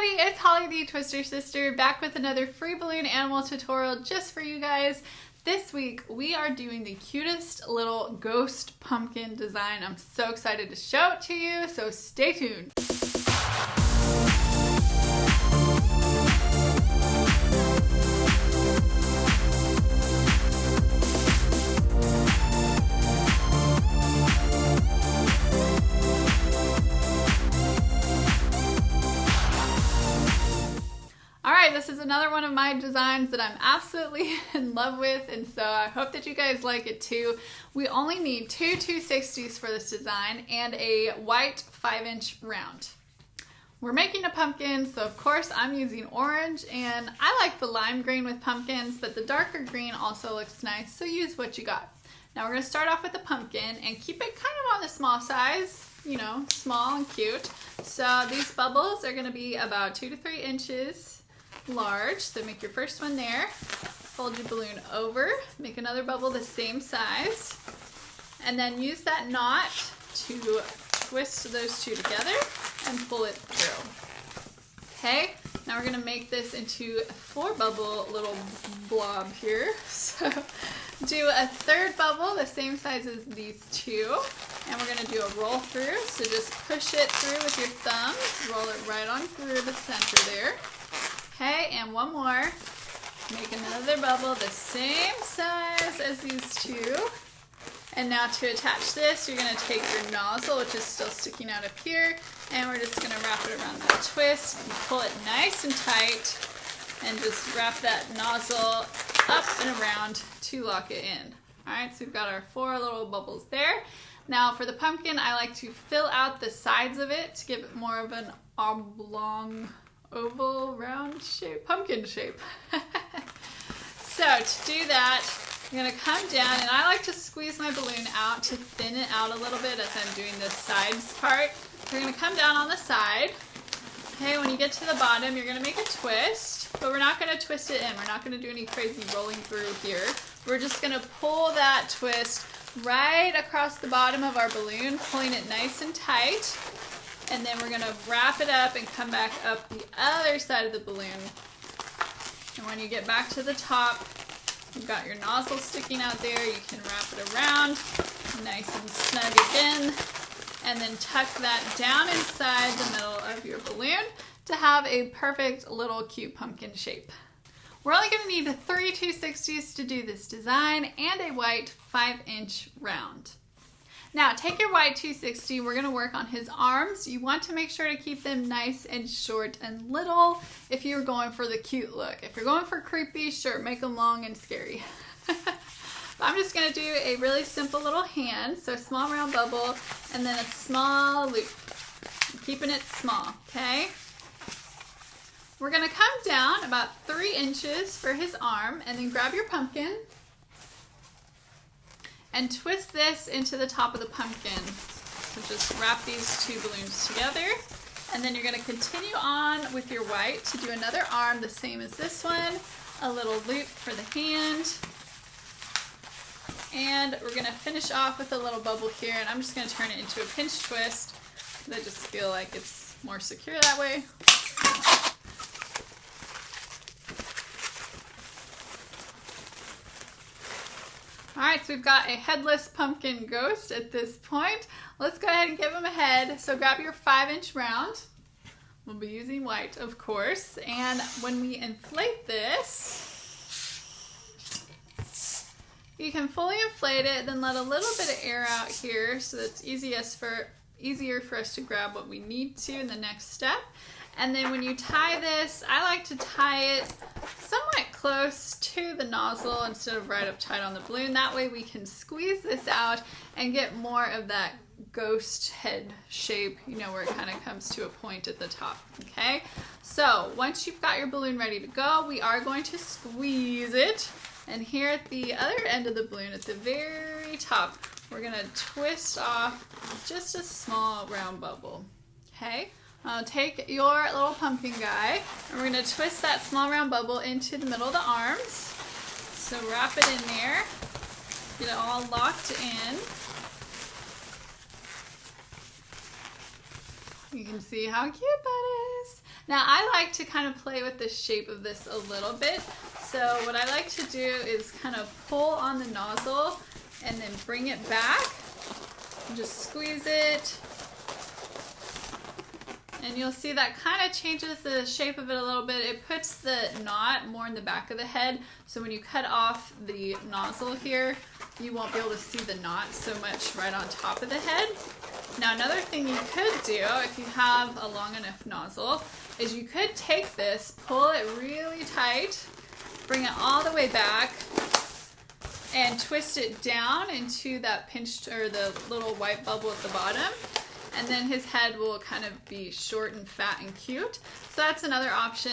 everybody, it's Holly the Twister Sister back with another free balloon animal tutorial just for you guys. This week we are doing the cutest little ghost pumpkin design. I'm so excited to show it to you, so stay tuned. This is another one of my designs that I'm absolutely in love with, and so I hope that you guys like it too. We only need two 260s for this design and a white 5-inch round. We're making a pumpkin, so of course I'm using orange, and I like the lime green with pumpkins, but the darker green also looks nice, so use what you got. Now we're going to start off with the pumpkin and keep it kind of on the small size, you know, small and cute. So these bubbles are going to be about 2 to 3 inches large, so make your first one there, fold your balloon over, make another bubble the same size, and then use that knot to twist those two together and pull it through. Okay, now we're going to make this into a 4-bubble little blob here, so do a third bubble the same size as these two, and we're going to do a roll through, so just push it through with your thumbs, roll it right on through the center there. Okay, and one more. Make another bubble the same size as these two. And now to attach this, you're going to take your nozzle, which is still sticking out up here, and we're just going to wrap it around that twist and pull it nice and tight, and just wrap that nozzle up and around to lock it in. Alright, so we've got our 4 little bubbles there. Now for the pumpkin, I like to fill out the sides of it to give it more of an oblong, oval, round shape, pumpkin shape. So to do that, I'm going to come down, and I like to squeeze my balloon out to thin it out a little bit as I'm doing the sides part. We're going to come down on the side. Okay, when you get to the bottom, you're going to make a twist, but we're not going to twist it in. We're not going to do any crazy rolling through here. We're just going to pull that twist right across the bottom of our balloon, pulling it nice and tight. And then we're going to wrap it up and come back up the other side of the balloon. And when you get back to the top, you've got your nozzle sticking out there. You can wrap it around nice and snug again. And then tuck that down inside the middle of your balloon to have a perfect little cute pumpkin shape. We're only going to need 3 260s to do this design and a white 5-inch round. Now, take your white 260, we're going to work on his arms. You want to make sure to keep them nice and short and little if you're going for the cute look. If you're going for creepy, sure, make them long and scary. I'm just going to do a really simple little hand, so small round bubble, and then a small loop. I'm keeping it small, okay? We're going to come down about 3 inches for his arm, and then grab your pumpkin and twist this into the top of the pumpkin. So just wrap these 2 balloons together, and then you're going to continue on with your white to do another arm the same as this one, a little loop for the hand, and we're going to finish off with a little bubble here, and I'm just going to turn it into a pinch twist because I just feel like it's more secure that way. Alright, so we've got a headless pumpkin ghost at this point. Let's go ahead and give him a head. So grab your 5-inch round. We'll be using white, of course. And when we inflate this, you can fully inflate it, then let a little bit of air out here so that it's easier for us to grab what we need to in the next step. And then when you tie this, I like to tie it somewhat close to the nozzle instead of right up tight on the balloon. That way we can squeeze this out and get more of that ghost head shape, you know, where it kind of comes to a point at the top, okay? So once you've got your balloon ready to go, we are going to squeeze it. And here at the other end of the balloon, at the very top, we're going to twist off just a small round bubble, okay? Take your little pumpkin guy, and we're going to twist that small round bubble into the middle of the arms. So wrap it in there, get it all locked in. You can see how cute that is. Now I like to kind of play with the shape of this a little bit. So what I like to do is kind of pull on the nozzle and then bring it back. Just squeeze it. And you'll see that kind of changes the shape of it a little bit. It puts the knot more in the back of the head. So when you cut off the nozzle here, you won't be able to see the knot so much right on top of the head. Now another thing you could do if you have a long enough nozzle is you could take this, pull it really tight, bring it all the way back, and twist it down into that pinched or the little white bubble at the bottom. And then his head will kind of be short and fat and cute. So that's another option,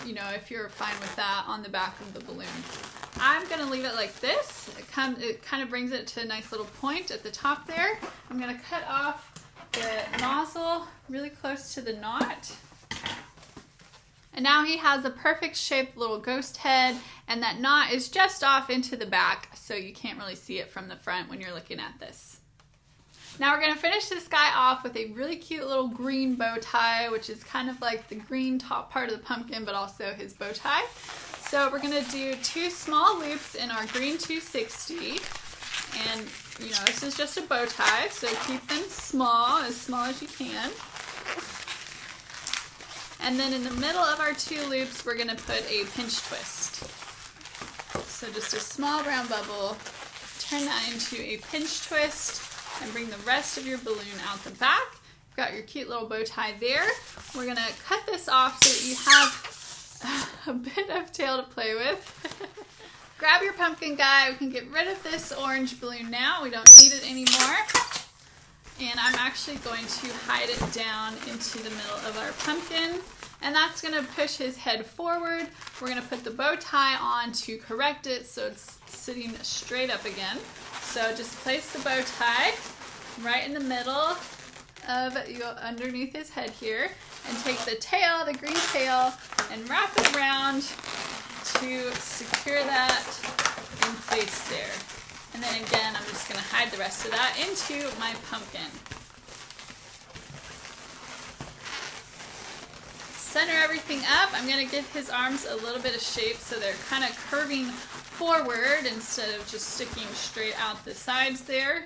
you know, if you're fine with that on the back of the balloon. I'm gonna leave it like this. It kind of brings it to a nice little point at the top there. I'm gonna cut off the nozzle really close to the knot. And now he has a perfect shaped little ghost head, and that knot is just off into the back, so you can't really see it from the front when you're looking at this. Now we're going to finish this guy off with a really cute little green bow tie, which is kind of like the green top part of the pumpkin, but also his bow tie. So we're going to do 2 small loops in our green 260. And, you know, this is just a bow tie, so keep them small as you can. And then in the middle of our 2 loops, we're going to put a pinch twist. So just a small round bubble, turn that into a pinch twist, and bring the rest of your balloon out the back. You've got your cute little bow tie there. We're gonna cut this off so that you have a bit of tail to play with. Grab your pumpkin guy. We can get rid of this orange balloon now. We don't need it anymore. And I'm actually going to hide it down into the middle of our pumpkin. And that's gonna push his head forward. We're gonna put the bow tie on to correct it so it's sitting straight up again. So just place the bow tie right in the middle of underneath his head here, and take the tail, the green tail, and wrap it around to secure that in place there. And then again, I'm just going to hide the rest of that into my pumpkin. Center everything up. I'm going to give his arms a little bit of shape so they're kind of curving forward instead of just sticking straight out the sides there.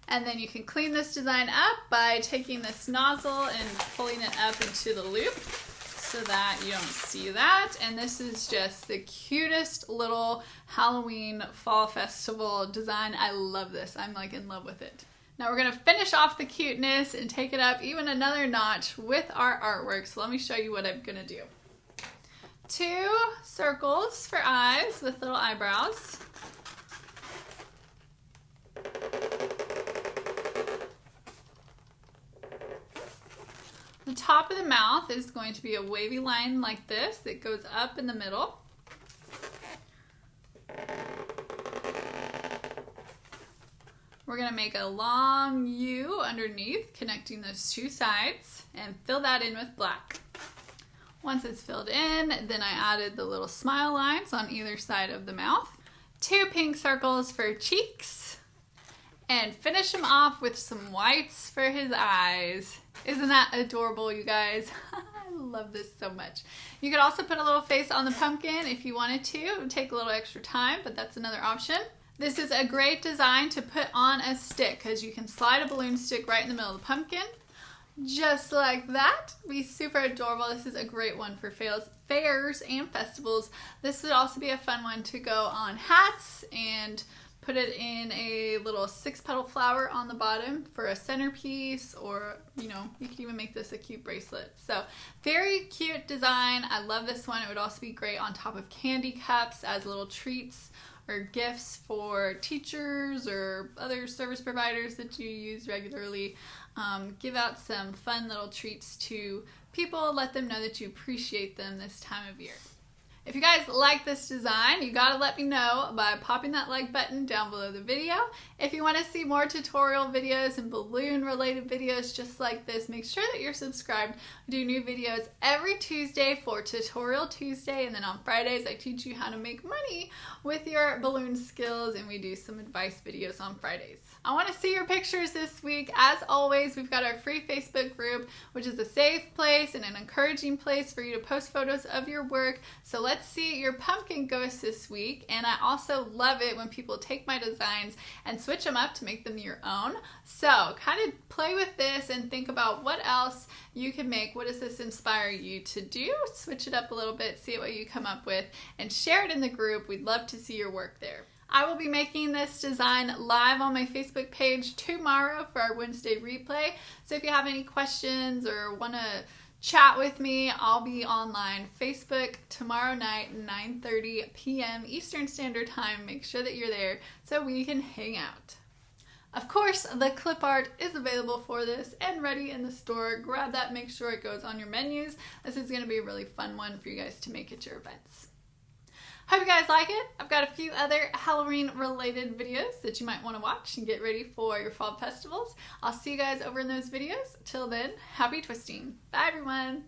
And then you can clean this design up by taking this nozzle and pulling it up into the loop so that you don't see that. And this is just the cutest little Halloween fall festival design. I love this. I'm like in love with it. Now we're going to finish off the cuteness and take it up even another notch with our artwork. So let me show you what I'm going to do. 2 circles for eyes with little eyebrows. The top of the mouth is going to be a wavy line like this that goes up in the middle. We're going to make a long U underneath, connecting those 2 sides, and fill that in with black. Once it's filled in, then I added the little smile lines on either side of the mouth. 2 pink circles for cheeks. And finish him off with some whites for his eyes. Isn't that adorable, you guys? I love this so much. You could also put a little face on the pumpkin if you wanted to. It would take a little extra time, but that's another option. This is a great design to put on a stick because you can slide a balloon stick right in the middle of the pumpkin. Just like that. Be super adorable. This is a great one for fairs and festivals. This would also be a fun one to go on hats and put it in a little 6-petal flower on the bottom for a centerpiece, or you know, you could even make this a cute bracelet. So very cute design. I love this one. It would also be great on top of candy cups as little treats or gifts for teachers or other service providers that you use regularly. Give out some fun little treats to people. Let them know that you appreciate them this time of year. If you guys like this design, you gotta let me know by popping that like button down below the video. If you want to see more tutorial videos and balloon related videos just like this, make sure that you're subscribed. I do new videos every Tuesday for Tutorial Tuesday, and then on Fridays I teach you how to make money with your balloon skills, and we do some advice videos on Fridays. I want to see your pictures this week. As always, we've got our free Facebook group, which is a safe place and an encouraging place for you to post photos of your work. So let's see your pumpkin ghost this week. And I also love it when people take my designs and switch them up to make them your own. So kind of play with this and think about what else you can make. What does this inspire you to do? Switch it up a little bit, see what you come up with, and share it in the group. We'd love to see your work there. I will be making this design live on my Facebook page tomorrow for our Wednesday replay. So if you have any questions or want to chat with me, I'll be online Facebook tomorrow night, 9:30 p.m. Eastern Standard Time. Make sure that you're there so we can hang out. Of course, the clip art is available for this and ready in the store. Grab that, make sure it goes on your menus. This is going to be a really fun one for you guys to make at your events. Hope you guys like it. I've got a few other Halloween related videos that you might want to watch and get ready for your fall festivals. I'll see you guys over in those videos. Till then, happy twisting. Bye everyone.